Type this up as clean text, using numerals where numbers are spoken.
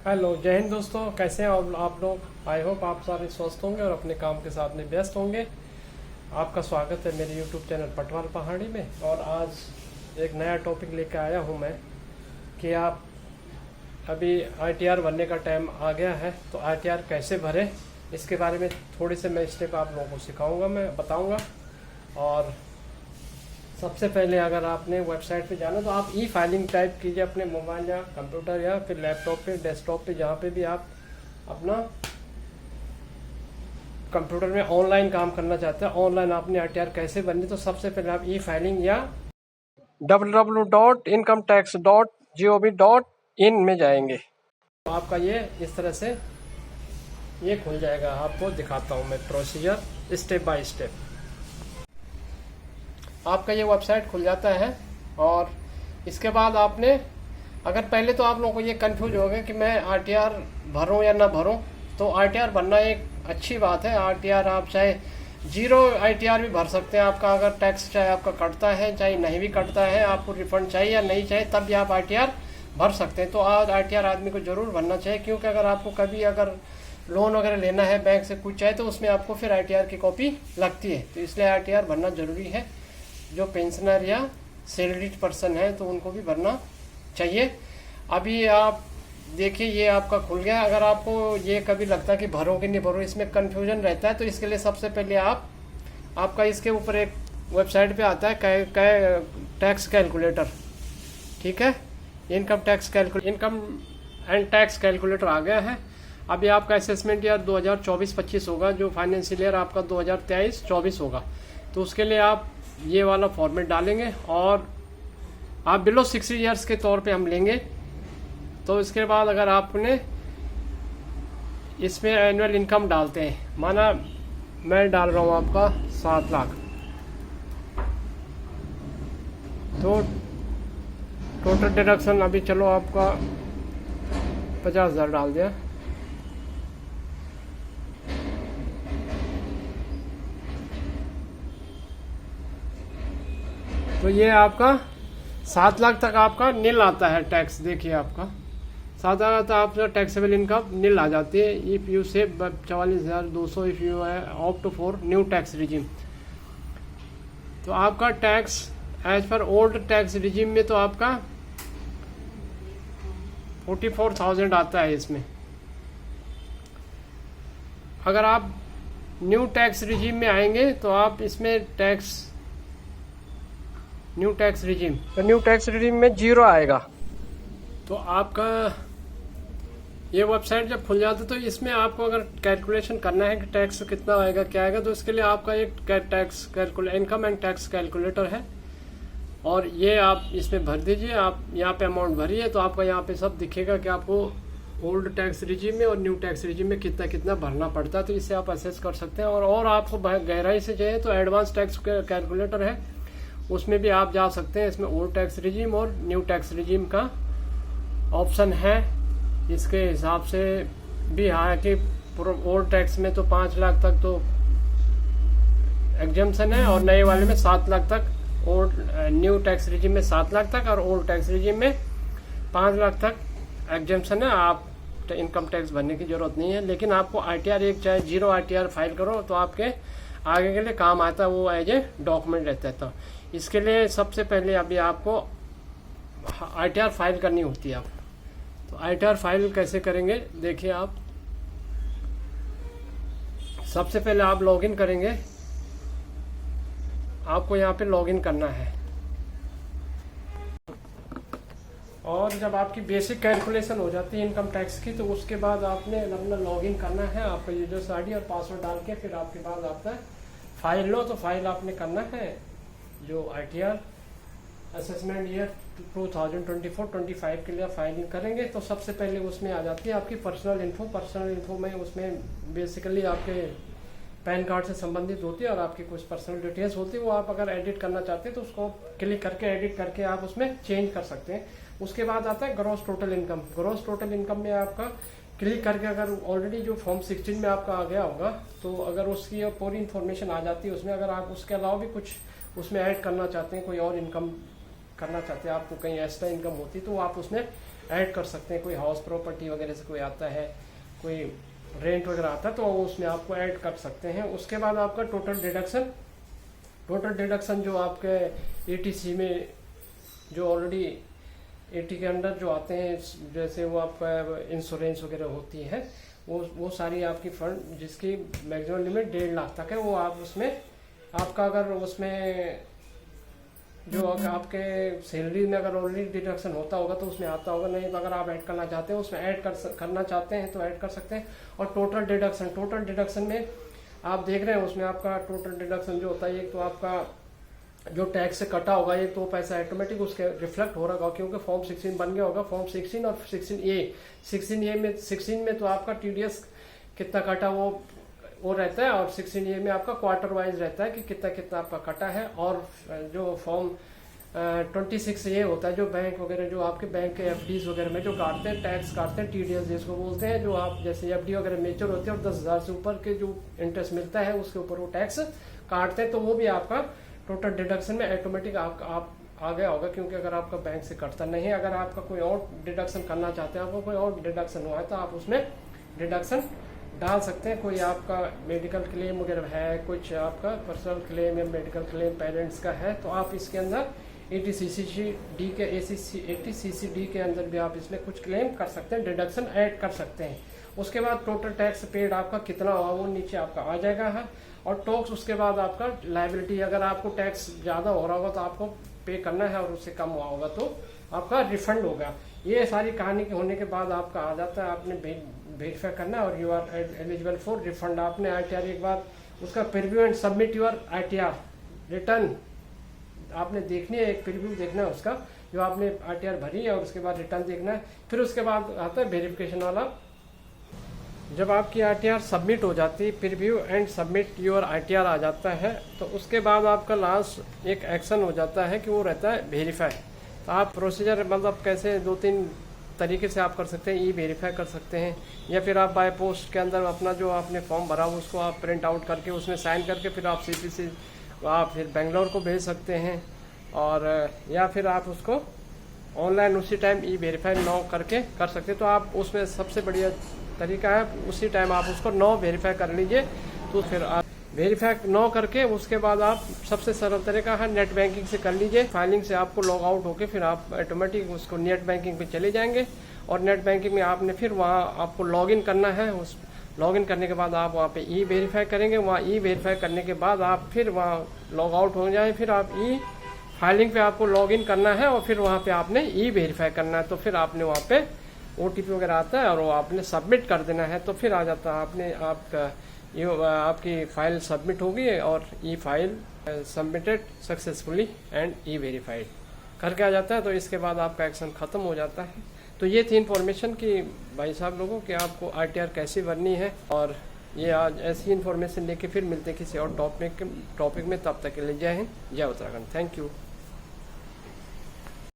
Hello, जय हिंद दोस्तों। कैसे हैं आप लोग। आई होप आप सारे स्वस्थ होंगे और अपने काम के साथ में व्यस्त होंगे। आपका स्वागत है मेरे यूट्यूब चैनल पटवाल पहाड़ी में। और आज एक नया टॉपिक लेकर आया हूं मैं कि आप अभी आईटीआर भरने का टाइम आ गया है, तो आईटीआर कैसे भरें इसके बारे में थोड़े से मैं स्टेप आप लोगों को सिखाऊंगा, मैं बताऊंगा। और सबसे पहले अगर आपने वेबसाइट पे जाना तो आप ई फाइलिंग टाइप कीजिए अपने मोबाइल या कंप्यूटर या फिर लैपटॉप पे, डेस्कटॉप पे, जहाँ पे भी आप अपना कंप्यूटर में ऑनलाइन काम करना चाहते हैं। ऑनलाइन आपने आईटीआर कैसे बननी, तो सबसे पहले आप ई फाइलिंग या www.incometax.gov.in में जाएंगे। तो आपका ये इस तरह से ये खुल जाएगा। आपको दिखाता हूँ मैं प्रोसीजर स्टेप बाय स्टेप। आपका ये वेबसाइट खुल जाता है और इसके बाद आपने अगर पहले तो आप लोगों को ये कंफ्यूज हो गया कि मैं आरटीआर भरूं या ना भरूं, तो आरटीआर भरना एक अच्छी बात है। आरटीआर आप चाहे जीरो आरटीआर भी भर सकते हैं। आपका अगर टैक्स चाहे आपका कटता है चाहे नहीं भी कटता है, आपको रिफंड चाहिए या नहीं चाहिए, तब भी आप आरटीआर भर सकते हैं। तो आज आरटीआर आदमी को जरूर भरना चाहिए, क्योंकि अगर आपको कभी अगर लोन वगैरह लेना है बैंक से कुछ चाहिए, तो उसमें आपको फिर आरटीआर की कॉपी लगती है। तो इसलिए आरटीआर भरना जरूरी है। जो पेंशनर या सैलरीड पर्सन है तो उनको भी भरना चाहिए। अभी आप देखिए ये आपका खुल गया। अगर आपको ये कभी लगता है कि भरो कि नहीं भरो, इसमें कंफ्यूजन रहता है, तो इसके लिए सबसे पहले आपका इसके ऊपर एक वेबसाइट पे आता है टैक्स कैलकुलेटर, ठीक है। इनकम एंड टैक्स कैलकुलेटर आ गया है। अभी आपका असेसमेंट ईयर 2024-25 होगा, जो फाइनेंशियल ईयर आपका 2023-24 होगा। तो उसके लिए आप ये वाला फॉर्मेट डालेंगे और आप बिलो 60 ईयर्स के तौर पे हम लेंगे। तो इसके बाद अगर आपने इसमें एनुअल इनकम डालते हैं, माना मैं डाल रहा हूँ आपका 7 लाख, तो टोटल डिडक्शन अभी चलो आपका 50,000 डाल दिया। तो ये आपका 7 लाख तक आपका नील आता है टैक्स। देखिए आपका 7 लाख तक आपका टैक्सेबल इनकम नील आ जाती है। If you say 44,200 if you have opt for new tax regime. तो आपका tax as per old tax regime में तो आपका 44,000 आता है इसमें। अगर आप न्यू टैक्स रिजीम में आएंगे तो आप इसमें न्यू टैक्स रिजीम में 0 आएगा। तो आपका ये वेबसाइट जब खुल जाता है तो इसमें आपको अगर कैलकुलेशन करना है कि टैक्स कितना आएगा क्या आएगा, तो इसके लिए आपका एक इनकम एंड टैक्स कैलकुलेटर है, और ये आप इसमें भर दीजिए। आप यहाँ पे अमाउंट भरिए तो आपका यहाँ पे सब दिखेगा कि आपको ओल्ड टैक्स रिजीम में और न्यू टैक्स रिजीम में कितना कितना भरना पड़ता है। तो इससे आप असेस कर सकते हैं। और आपको गहराई से चाहिए तो एडवांस टैक्स कैलकुलेटर है, उसमें भी आप जा सकते हैं। इसमें ओल्ड टैक्स रिजीम और न्यू टैक्स रिजीम का ऑप्शन है। इसके हिसाब से भी है कि ओल्ड टैक्स में तो 5 लाख तक तो एग्जम्पशन है, और नए वाले में 7 लाख तक। न्यू टैक्स रिजीम में 7 लाख तक और ओल्ड टैक्स रिजीम में 5 लाख तक एग्जम्पशन है। आप इनकम टैक्स भरने की जरूरत नहीं है। लेकिन आपको आईटीआर एक चाहे 0 आईटीआर फाइल करो तो आपके आगे के लिए काम आता है, वो एज ए डॉक्यूमेंट रहता है। तो इसके लिए सबसे पहले अभी आपको आईटीआर फाइल करनी होती है। आप तो आईटीआर फाइल कैसे करेंगे, देखिए आप सबसे पहले आप लॉगिन करेंगे। आपको यहाँ पे लॉगिन करना है, और जब आपकी बेसिक कैलकुलेशन हो जाती है इनकम टैक्स की, तो उसके बाद आपने अपना लॉगिन करना है। आपका यूजर्स आईडी और पासवर्ड डाल के फिर आपके बाद आपका फाइल लो। तो फाइल आपने करना है जो आईटीआर असेसमेंट ईयर 2024-25 के लिए फाइलिंग करेंगे। तो सबसे पहले उसमें आ जाती है आपकी पर्सनल इन्फो में उसमें बेसिकली आपके पैन कार्ड से संबंधित होती है और आपकी कुछ पर्सनल डिटेल्स होती है। वो आप अगर एडिट करना चाहते हैं तो उसको क्लिक करके एडिट करके आप उसमें चेंज कर सकते हैं। उसके बाद आता है ग्रॉस टोटल इनकम में आपका क्लिक करके अगर ऑलरेडी जो फॉर्म 16 में आपका आ गया होगा, तो अगर उसकी पूरी इन्फॉर्मेशन आ जाती है उसमें। अगर आप उसके अलावा भी कुछ उसमें ऐड करना चाहते हैं, कोई और इनकम करना चाहते हैं, आपको कहीं एक्स्ट्रा इनकम होती तो आप उसमें ऐड कर सकते हैं। कोई हाउस प्रॉपर्टी वगैरह से कोई आता है, कोई रेंट वगैरह आता है तो उसमें आपको ऐड कर सकते हैं। उसके बाद आपका टोटल डिडक्शन जो आपके ATC में जो ऑलरेडी 80 के अंडर जो आते हैं, जैसे वो आपका इंश्योरेंस वगैरह होती है, वो सारी आपकी फंड जिसकी मैक्सिमम लिमिट 1.5 लाख तक है, वो आप उसमें आपका अगर उसमें जो आपके सैलरी में अगर ऑलरेडी डिडक्शन होता होगा तो उसमें आता होगा, नहीं तो अगर आप ऐड करना चाहते हैं उसमें ऐड करना चाहते हैं तो ऐड कर सकते हैं। और टोटल डिडक्शन में आप देख रहे हैं उसमें आपका टोटल डिडक्शन जो होता है, एक तो आपका जो टैक्स से कटा होगा ये तो पैसा ऑटोमेटिक उसके रिफ्लेक्ट हो रहा होगा, क्योंकि फॉर्म 16 बन गया होगा। फॉर्म 16 और 16 में तो आपका TDS कितना कटा वो रहता है, और 16A में आपका क्वार्टर वाइज रहता है कि कितना आपका कटा है। और जो फॉर्म 26A होता है, जो बैंक वगैरह जो आपके बैंक के FDs वगैरह में जो काटते हैं, टैक्स काटते हैं, TDS जिसको बोलते हैं, जो आप जैसे FD वगैरह मेच्योर होती है और 10,000 से ऊपर के जो इंटरेस्ट मिलता है उसके ऊपर वो टैक्स काटते हैं, तो वो भी आपका टोटल डिडक्शन में ऑटोमेटिक आप आ गया होगा, क्योंकि अगर आपका बैंक से कटता नहीं। अगर आपका कोई और डिडक्शन करना चाहते हैं, आपको कोई और डिडक्शन हुआ है तो आप उसमें डिडक्शन डाल सकते हैं। कोई आपका मेडिकल क्लेम वगैरह है, कुछ आपका पर्सनल क्लेम या मेडिकल क्लेम पेरेंट्स का है, तो आप इसके अंदर 80CCD के अंदर भी आप इसमें कुछ क्लेम कर सकते हैं, डिडक्शन ऐड कर सकते हैं। उसके बाद टोटल टैक्स पेड आपका कितना हुआ वो नीचे आपका आ जाएगा है। और टैक्स उसके बाद आपका लायबिलिटी, अगर आपको टैक्स ज़्यादा हो रहा होगा तो आपको पे करना है, और उससे कम हुआ होगा तो आपका रिफंड होगा। ये सारी कहानी के होने के बाद आपका आ जाता है, आपने वेरीफाई करना है और you are eligible for refund. आपने ITR एक बार उसका preview and submit your ITR return आपने देखनी है, एक प्रीव्यू देखना है उसका जो आपने ITR भरी है, और उसके बाद रिटर्न देखना है। फिर उसके बाद आता है वेरिफिकेशन वाला। जब आपकी ITR सबमिट हो जाती है, preview and submit your ITR आ जाता है, तो उसके बाद आपका लास्ट एक एक्शन हो जाता है कि वो रहता है वेरीफाई। तो आप प्रोसीजर मतलब कैसे 2-3 तरीके से आप कर सकते हैं। वेरीफाई कर सकते हैं, या फिर आप बाय पोस्ट के अंदर अपना जो आपने फॉर्म भरा उसको आप प्रिंट आउट करके उसमें साइन करके फिर आप CPC आप फिर बेंगलोर को भेज सकते हैं, और या फिर आप उसको ऑनलाइन उसी टाइम वेरीफाई नो करके कर सकते हैं। तो आप उसमें सबसे बढ़िया तरीका है उसी टाइम आप उसको नो वेरीफाई कर लीजिए। तो फिर आप वेरीफाई नो करके उसके बाद आप सबसे सरल तरीका है नेट बैंकिंग से कर लीजिए। फाइलिंग से आपको लॉग आउट होके फिर आप ऑटोमेटिक उसको नेट बैंकिंग पे चले जाएंगे, और नेट बैंकिंग में आपने फिर वहाँ आपको लॉगिन करना है। उस लॉगिन करने के बाद आप वहाँ पे वेरीफाई करेंगे। वहाँ वेरीफाई करने के बाद आप फिर वहाँ लॉग आउट हो जाए, फिर आप फाइलिंग पे आपको लॉगिन करना है, और फिर वहाँ पे आपने वेरीफाई करना है। तो फिर आपने वहाँ पे OTP वगैरह आता है और वो आपने सबमिट कर देना है, तो फिर आ जाता है आपकी फाइल सबमिट होगी, और file submitted successfully and verified करके आ जाता है। तो इसके बाद आपका एक्शन खत्म हो जाता है। तो ये थी इन्फॉर्मेशन कि भाई साहब लोगों कि आपको ITR कैसी भरनी है, और ये आज ऐसी इन्फॉर्मेशन लेके फिर मिलते हैं किसी और टॉपिक में। तब तक के लिए जय हिंद, जय उत्तराखंड। Thank you.